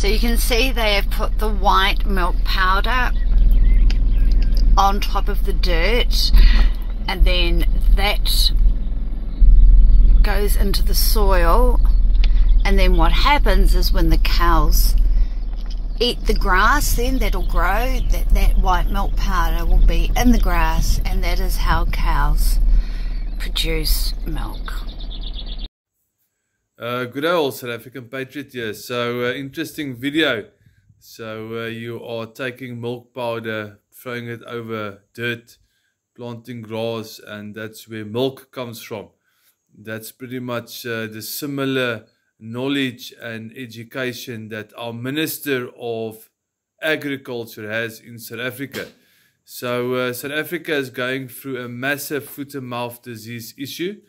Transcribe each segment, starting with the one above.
So you can see they have put the white milk powder on top of the dirt, and then that goes into the soil, and then what happens is when the cows eat the grass, then that'll grow, that white milk powder will be in the grass, and that is how cows produce milk. Good day all, South African Patriot here. So interesting video. So you are taking milk powder, throwing it over dirt, planting grass, and that's where milk comes from. That's pretty much the similar knowledge and education that our Minister of Agriculture has in South Africa. So South Africa is going through a massive foot-and-mouth disease issue.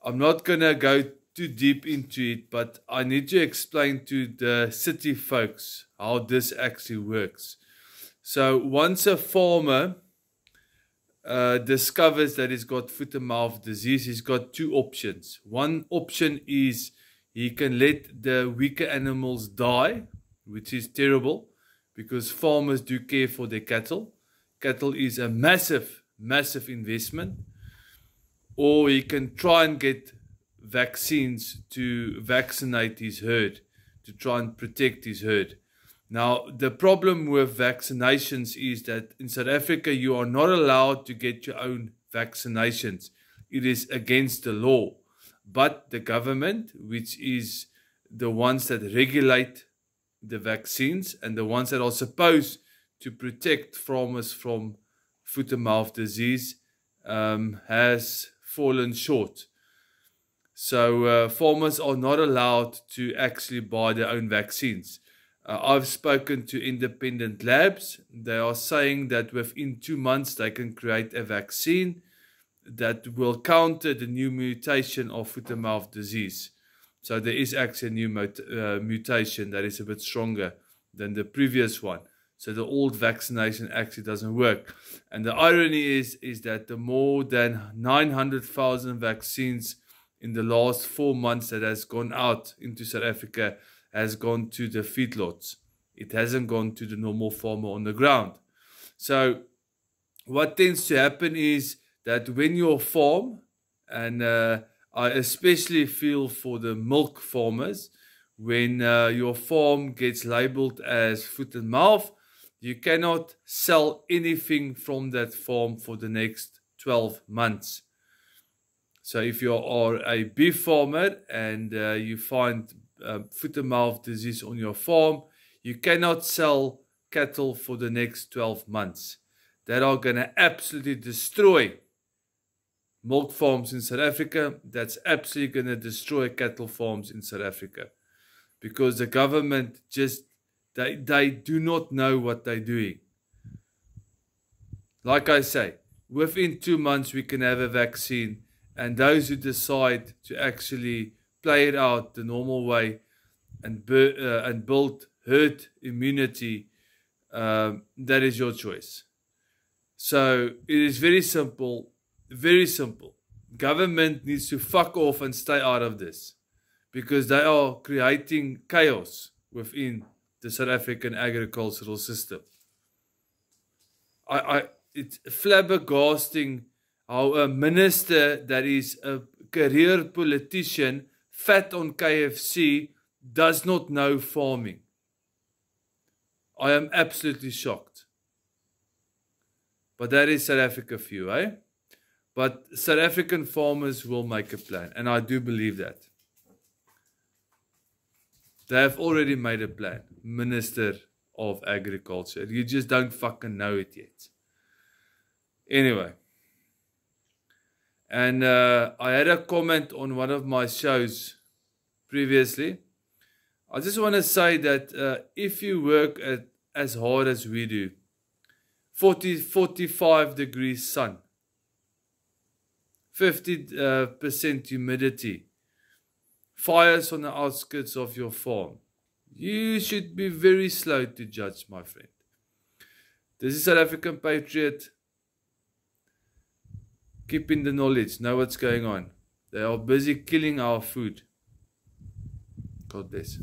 I'm not going to go too deep into it, but I need to explain to the city folks how this actually works. So once a farmer discovers that he's got foot-and-mouth disease, he's got two options. One option is he can let the weaker animals die, which is terrible because farmers do care for their cattle. Cattle is a massive, massive investment. Or he can try and get vaccines to vaccinate his herd, to try and protect his herd. Now, the problem with vaccinations is that in South Africa, you are not allowed to get your own vaccinations. It is against the law. But the government, which is the ones that regulate the vaccines and the ones that are supposed to protect farmers from foot-and-mouth disease, has fallen short. So farmers are not allowed to actually buy their own vaccines. I've spoken to independent labs. They are saying that within 2 months they can create a vaccine that will counter the new mutation of foot-and-mouth disease. So there is actually a new mutation that is a bit stronger than the previous one. So the old vaccination actually doesn't work. And the irony is that the more than 900,000 vaccines in the last 4 months that has gone out into South Africa has gone to the feedlots. It hasn't gone to the normal farmer on the ground. So what tends to happen is that when your farm, and I especially feel for the milk farmers, when your farm gets labeled as foot-and-mouth, you cannot sell anything from that farm for the next 12 months. So if you are a beef farmer and you find foot-and-mouth disease on your farm, you cannot sell cattle for the next 12 months. That are going to absolutely destroy milk farms in South Africa. That's absolutely going to destroy cattle farms in South Africa. Because the government just They do not know what they're doing. Like I say, within 2 months we can have a vaccine, and those who decide to actually play it out the normal way and build herd immunity, that is your choice. So it is very simple, very simple. Government needs to fuck off and stay out of this, because they are creating chaos within the South African agricultural system. It's flabbergasting how a minister that is a career politician, fat on KFC, does not know farming. I am absolutely shocked. But that is South Africa for you, eh? But South African farmers will make a plan, and I do believe that. They have already made a plan. Minister of Agriculture. You just don't fucking know it yet. Anyway. And I had a comment on one of my shows previously. I just want to say that if you work as hard as we do, 45 degrees sun, 50% humidity, fires on the outskirts of your farm, you should be very slow to judge, my friend. This is South African Patriot. Keep in the knowledge, know what's going on. They are busy killing our food. God bless.